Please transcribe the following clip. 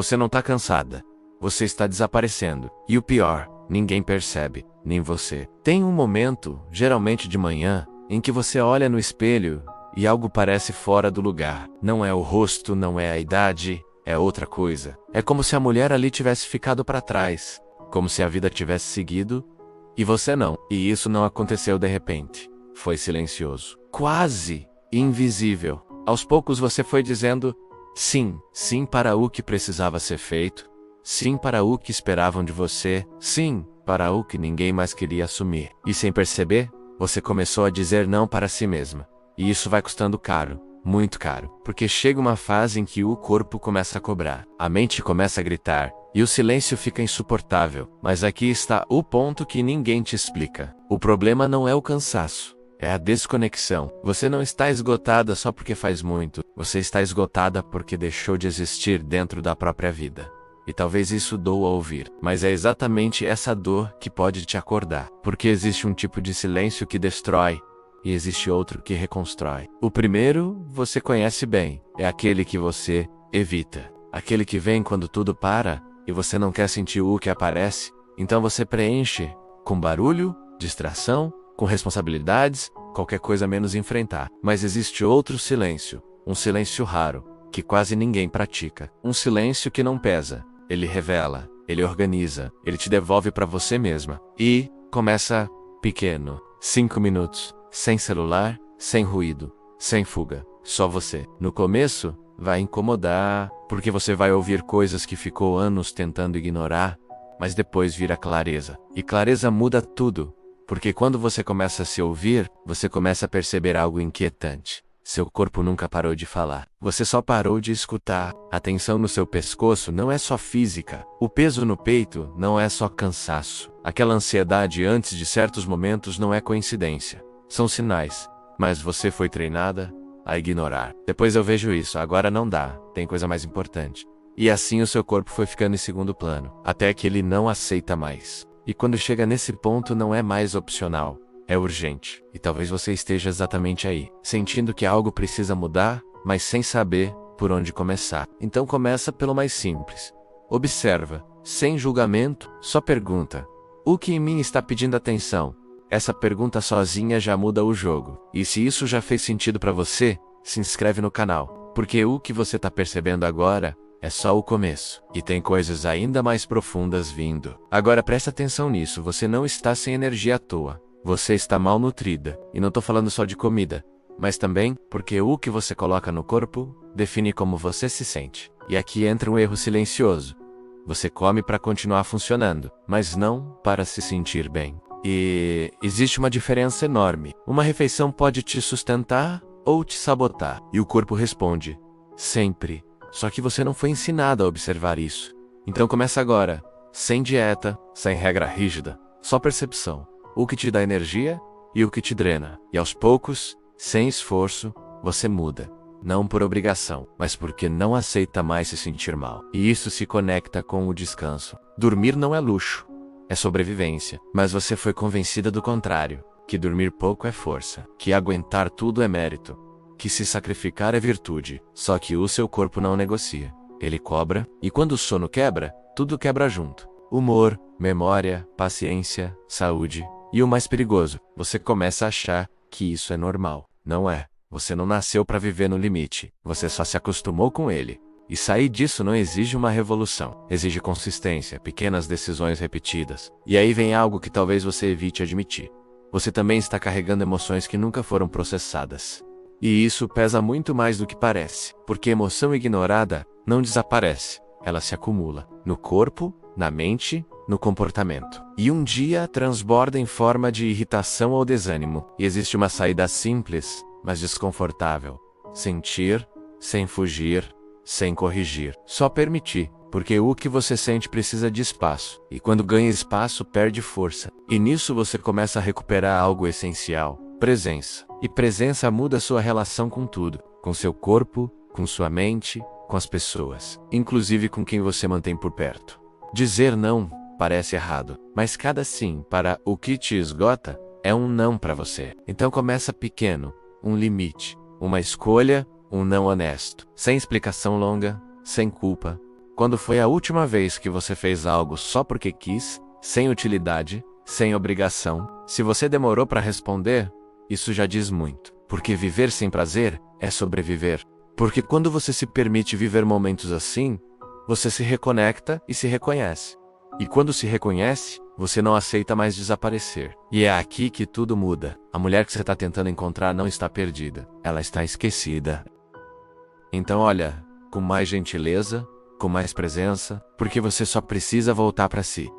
Você não tá cansada. Você está desaparecendo. E o pior, ninguém percebe, nem você. Tem um momento, geralmente de manhã, em que você olha no espelho e algo parece fora do lugar. Não é o rosto, não é a idade, é outra coisa. É como se a mulher ali tivesse ficado para trás, como se a vida tivesse seguido e você não. E isso não aconteceu de repente. Foi silencioso, quase invisível. Aos poucos você foi dizendo sim, sim para o que precisava ser feito, sim para o que esperavam de você, sim para o que ninguém mais queria assumir. E sem perceber, você começou a dizer não para si mesma. E isso vai custando caro, muito caro, porque chega uma fase em que o corpo começa a cobrar, a mente começa a gritar, e o silêncio fica insuportável. Mas aqui está o ponto que ninguém te explica. O problema não é o cansaço, é a desconexão. Você não está esgotada só porque faz muito, você está esgotada porque deixou de existir dentro da própria vida. E talvez isso doa ouvir, mas é exatamente essa dor que pode te acordar. Porque existe um tipo de silêncio que destrói, e existe outro que reconstrói. O primeiro, você conhece bem, é aquele que você evita. Aquele que vem quando tudo para, e você não quer sentir o que aparece, então você preenche com barulho, distração, com responsabilidades, qualquer coisa menos enfrentar. Mas existe outro silêncio, um silêncio raro, que quase ninguém pratica. Um silêncio que não pesa. Ele revela, ele organiza, ele te devolve para você mesma. E começa pequeno, 5 minutos, sem celular, sem ruído, sem fuga, só você. No começo, vai incomodar, porque você vai ouvir coisas que ficou anos tentando ignorar, mas depois vira clareza. E clareza muda tudo, porque quando você começa a se ouvir, você começa a perceber algo inquietante. Seu corpo nunca parou de falar. Você só parou de escutar. A tensão no seu pescoço não é só física. O peso no peito não é só cansaço. Aquela ansiedade antes de certos momentos não é coincidência. São sinais. Mas você foi treinada a ignorar. Depois eu vejo isso, agora não dá. Tem coisa mais importante. E assim o seu corpo foi ficando em segundo plano. Até que ele não aceita mais. E quando chega nesse ponto não é mais opcional. É urgente. E talvez você esteja exatamente aí, sentindo que algo precisa mudar, mas sem saber por onde começar. Então começa pelo mais simples. Observa, sem julgamento, só pergunta: o que em mim está pedindo atenção? Essa pergunta sozinha já muda o jogo. E se isso já fez sentido para você, se inscreve no canal, porque o que você está percebendo agora é só o começo. E tem coisas ainda mais profundas vindo. Agora presta atenção nisso, você não está sem energia à toa. Você está mal nutrida, e não estou falando só de comida, mas também porque o que você coloca no corpo define como você se sente. E aqui entra um erro silencioso. Você come para continuar funcionando, mas não para se sentir bem. E existe uma diferença enorme. Uma refeição pode te sustentar ou te sabotar. E o corpo responde, sempre. Só que você não foi ensinado a observar isso. Então começa agora, sem dieta, sem regra rígida, só percepção. O que te dá energia e o que te drena. E aos poucos, sem esforço, você muda. Não por obrigação, mas porque não aceita mais se sentir mal. E isso se conecta com o descanso. Dormir não é luxo, é sobrevivência. Mas você foi convencida do contrário, que dormir pouco é força, que aguentar tudo é mérito, que se sacrificar é virtude. Só que o seu corpo não negocia. Ele cobra, e quando o sono quebra, tudo quebra junto. Humor, memória, paciência, saúde. E o mais perigoso, você começa a achar que isso é normal. Não é. Você não nasceu para viver no limite. Você só se acostumou com ele. E sair disso não exige uma revolução. Exige consistência, pequenas decisões repetidas. E aí vem algo que talvez você evite admitir. Você também está carregando emoções que nunca foram processadas. E isso pesa muito mais do que parece. Porque emoção ignorada não desaparece. Ela se acumula. No corpo, na mente, no comportamento. E um dia transborda em forma de irritação ou desânimo. E existe uma saída simples, mas desconfortável. Sentir, sem fugir, sem corrigir. Só permitir, porque o que você sente precisa de espaço. E quando ganha espaço, perde força. E nisso você começa a recuperar algo essencial: presença. E presença muda sua relação com tudo. Com seu corpo, com sua mente, com as pessoas. Inclusive com quem você mantém por perto. Dizer não parece errado, mas cada sim para o que te esgota é um não para você. Então começa pequeno, um limite, uma escolha, um não honesto, sem explicação longa, sem culpa, Quando foi a última vez que você fez algo só porque quis, sem utilidade, sem obrigação? Se você demorou para responder, isso já diz muito. Porque viver sem prazer é sobreviver. Porque quando você se permite viver momentos assim, você se reconecta e se reconhece. E quando se reconhece, você não aceita mais desaparecer. E é aqui que tudo muda. A mulher que você está tentando encontrar não está perdida. Ela está esquecida. Então olha, com mais gentileza, com mais presença, porque você só precisa voltar para si.